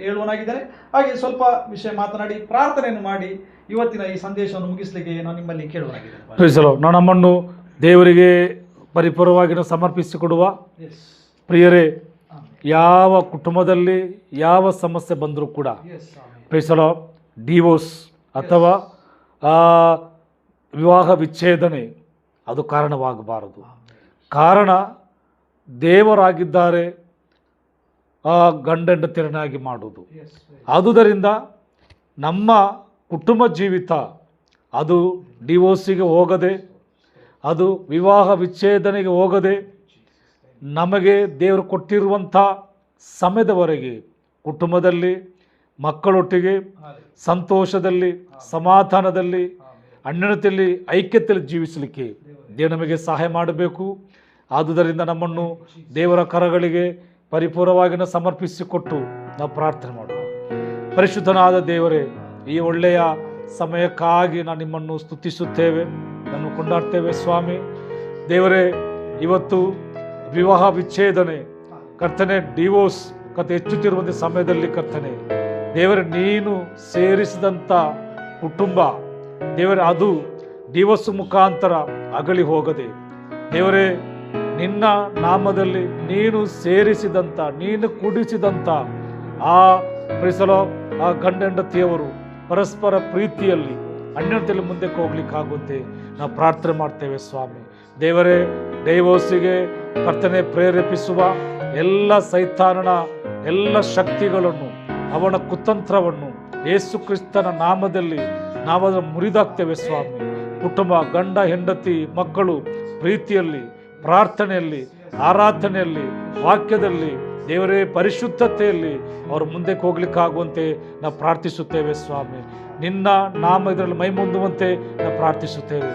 ಹೇಳುವನಾಗಿದ್ದೇನೆ. ಹಾಗೆ ಸ್ವಲ್ಪ ವಿಷಯ ಮಾತನಾಡಿ ಪ್ರಾರ್ಥನೆಯನ್ನು ಮಾಡಿ ಇವತ್ತಿನ ಈ ಸಂದೇಶವನ್ನು ಮುಗಿಸಲಿಕ್ಕೆ ನಾನು ನಿಮ್ಮಲ್ಲಿ ಕೇಳುವನಾಗಿದ್ದೇನೆ. ನಾವು ನಮ್ಮನ್ನು ದೇವರಿಗೆ ಪರಿಪೂರ್ಣವಾಗಿ ಸಮರ್ಪಿಸಿಕೊಡುವ. ಪ್ರಿಯರೇ, ಯಾವ ಕುಟುಂಬದಲ್ಲಿ ಯಾವ ಸಮಸ್ಯೆ ಬಂದರೂ ಕೂಡ ಡಿವೋರ್ಸ್ ಅಥವಾ ವಿವಾಹ ವಿಚ್ಛೇದನೆ ಅದು ಕಾರಣವಾಗಬಾರದು. ಕಾರಣ ದೇವರಾಗಿದ್ದಾರೆ ಆ ಗಂಡ ಹೆಂಡತಿಯರನ್ನಾಗಿ ಮಾಡುವುದು. ಆದುದರಿಂದ ನಮ್ಮ ಕುಟುಂಬ ಜೀವಿತ ಅದು ಡಿವೋರ್ಸಿಗೆ ಹೋಗದೆ, ಅದು ವಿವಾಹ ವಿಚ್ಛೇದನೆಗೆ ಹೋಗದೆ, ನಮಗೆ ದೇವರು ಕೊಟ್ಟಿರುವಂಥ ಸಮಯದವರೆಗೆ ಕುಟುಂಬದಲ್ಲಿ ಮಕ್ಕಳೊಟ್ಟಿಗೆ ಸಂತೋಷದಲ್ಲಿ ಸಮಾಧಾನದಲ್ಲಿ ಅನ್ಯೋನ್ಯತೆಯಲ್ಲಿ ಐಕ್ಯತೆಯಲ್ಲಿ ಜೀವಿಸಲಿಕ್ಕೆ ದೇವರು ನಮಗೆ ಸಹಾಯ ಮಾಡಬೇಕು. ಆದುದರಿಂದ ನಮ್ಮನ್ನು ದೇವರ ಕರಗಳಿಗೆ ಪರಿಪೂರ್ಣವಾಗಿ ಸಮರ್ಪಿಸಿಕೊಟ್ಟು ನಾವು ಪ್ರಾರ್ಥನೆ ಮಾಡೋಣ. ಪರಿಶುದ್ಧನಾದ ದೇವರೇ, ಈ ಒಳ್ಳೆಯ ಸಮಯಕ್ಕಾಗಿ ನಾನು ನಿಮ್ಮನ್ನು ಸ್ತುತಿಸುತ್ತೇವೆ, ನಾನು ಕೊಂಡಾಡ್ತೇವೆ. ಸ್ವಾಮಿ ದೇವರೇ, ಇವತ್ತು ವಿವಾಹ ವಿಚ್ಛೇದನೆ ಕರ್ತನೆ, ಡಿವೋರ್ಸ್ ಕತೆ ಹೆಚ್ಚುತ್ತಿರುವಂಥ ಸಮಯದಲ್ಲಿ ಕರ್ತನೆ ದೇವರೇ, ನೀನು ಸೇರಿಸಿದಂಥ ಕುಟುಂಬ ದೇವರೇ ಅದು ಡಿವೋರ್ಸ್ ಮುಖಾಂತರ ಅಗಲಿ ಹೋಗದೆ ದೇವರೇ, ನಿನ್ನ ನಾಮದಲ್ಲಿ ನೀನು ಸೇರಿಸಿದಂಥ ನೀನು ಕೂಡಿಸಿದಂಥ ಆ ಗಂಡ ಹೆಂಡತಿಯವರು ಪರಸ್ಪರ ಪ್ರೀತಿಯಲ್ಲಿ ಅನ್ಯೋನ್ಯತೆಯಲ್ಲಿ ಮುಂದಕ್ಕೆ ಹೋಗ್ಲಿಕ್ಕಾಗುವಂತೆ ನಾವು ಪ್ರಾರ್ಥನೆ ಮಾಡ್ತೇವೆ. ಸ್ವಾಮಿ ದೇವರೇ, ಡೈವೋರ್ಸಿಗೆ ಕರ್ತನೆ ಪ್ರೇರೇಪಿಸುವ ಎಲ್ಲ ಸೈತಾನನ ಎಲ್ಲ ಶಕ್ತಿಗಳನ್ನು, ಅವನ ಕುತಂತ್ರವನ್ನು ಯೇಸು ಕ್ರಿಸ್ತನ ನಾಮದಲ್ಲಿ ನಾವದನ್ನು ಮುರಿದಾಕ್ತೇವೆ. ಸ್ವಾಮಿ, ಕುಟುಂಬ ಗಂಡ ಹೆಂಡತಿ ಮಕ್ಕಳು ಪ್ರೀತಿಯಲ್ಲಿ, ಪ್ರಾರ್ಥನೆಯಲ್ಲಿ, ಆರಾಧನೆಯಲ್ಲಿ, ವಾಕ್ಯದಲ್ಲಿ ದೇವರೇ ಪರಿಶುದ್ಧತೆಯಲ್ಲಿ ಅವರು ಮುಂದಕ್ಕೆ ಹೋಗ್ಲಿಕ್ಕಾಗುವಂತೆ ನಾವು ಪ್ರಾರ್ಥಿಸುತ್ತೇವೆ. ಸ್ವಾಮಿ, ನಿನ್ನ ನಾಮ ಇದರಲ್ಲಿ ಮೈಮುಂದುವಂತೆ ನಾವು ಪ್ರಾರ್ಥಿಸುತ್ತೇವೆ.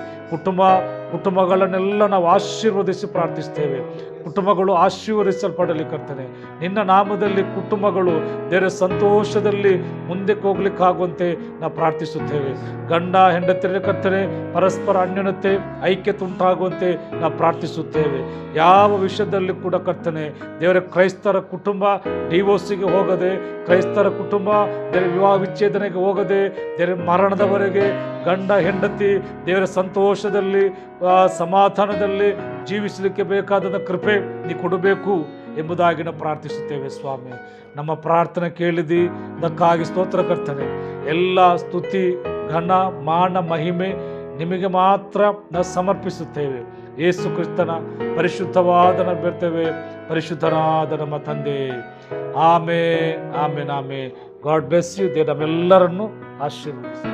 ಕುಟುಂಬಗಳನ್ನೆಲ್ಲ ನಾವು ಆಶೀರ್ವದಿಸಿ ಪ್ರಾರ್ಥಿಸ್ತೇವೆ. ಕುಟುಂಬಗಳು ಆಶೀರ್ವದಿಸಲ್ಪಡಲಿ ಕರ್ತನೆ. ನಿನ್ನ ನಾಮದಲ್ಲಿ ಕುಟುಂಬಗಳು ದೇವರ ಸಂತೋಷದಲ್ಲಿ ಮುಂದಕ್ಕೆ ಹೋಗ್ಲಿಕ್ಕಾಗುವಂತೆ ನಾವು ಪ್ರಾರ್ಥಿಸುತ್ತೇವೆ. ಗಂಡ ಹೆಂಡತಿಯರ ಕರ್ತನೆ ಪರಸ್ಪರ ಅನ್ಯೋನ್ಯತೆ ಐಕ್ಯತೆ ಉಂಟಾಗುವಂತೆ ನಾವು ಪ್ರಾರ್ಥಿಸುತ್ತೇವೆ. ಯಾವ ವಿಷಯದಲ್ಲಿ ಕೂಡ ಕರ್ತನೆ ದೇವರ ಕ್ರೈಸ್ತರ ಕುಟುಂಬ ಡಿವೋರ್ಸಿಗೆ ಹೋಗದೆ, ಕ್ರೈಸ್ತರ ಕುಟುಂಬ ದೇವರ ವಿವಾಹ ವಿಚ್ಛೇದನೆಗೆ ಹೋಗದೆ, ದೇವರ ಮರಣದವರೆಗೆ ಗಂಡ ಹೆಂಡತಿ ದೇವರ ಸಂತೋಷದಲ್ಲಿ ಸಮಾಧಾನದಲ್ಲಿ ಜೀವಿಸಲಿಕ್ಕೆ ಬೇಕಾದ ಕೃಪೆ ನೀ ಕೊಡಬೇಕು ಎಂಬುದಾಗಿ ನಾವು ಪ್ರಾರ್ಥಿಸುತ್ತೇವೆ ಸ್ವಾಮಿ. ನಮ್ಮ ಪ್ರಾರ್ಥನೆ ಕೇಳಿದಿ, ಅದಕ್ಕಾಗಿ ಸ್ತೋತ್ರ ಕರ್ತನೆ. ಎಲ್ಲ ಸ್ತುತಿ ಘನ ಮಾನ ಮಹಿಮೆ ನಿಮಗೆ ಮಾತ್ರ ನಾವು ಸಮರ್ಪಿಸುತ್ತೇವೆ. ಯೇಸು ಕ್ರಿಸ್ತನ ಪರಿಶುದ್ಧವಾದ ಬೇಡ್ತೇವೆ, ಪರಿಶುದ್ಧನಾದ ನಮ್ಮ ತಂದೆ. Amen, amen, amen. God bless you. ದೇವ ನಮ್ಮೆಲ್ಲರನ್ನು ಆಶೀರ್ವದಿಸಿ.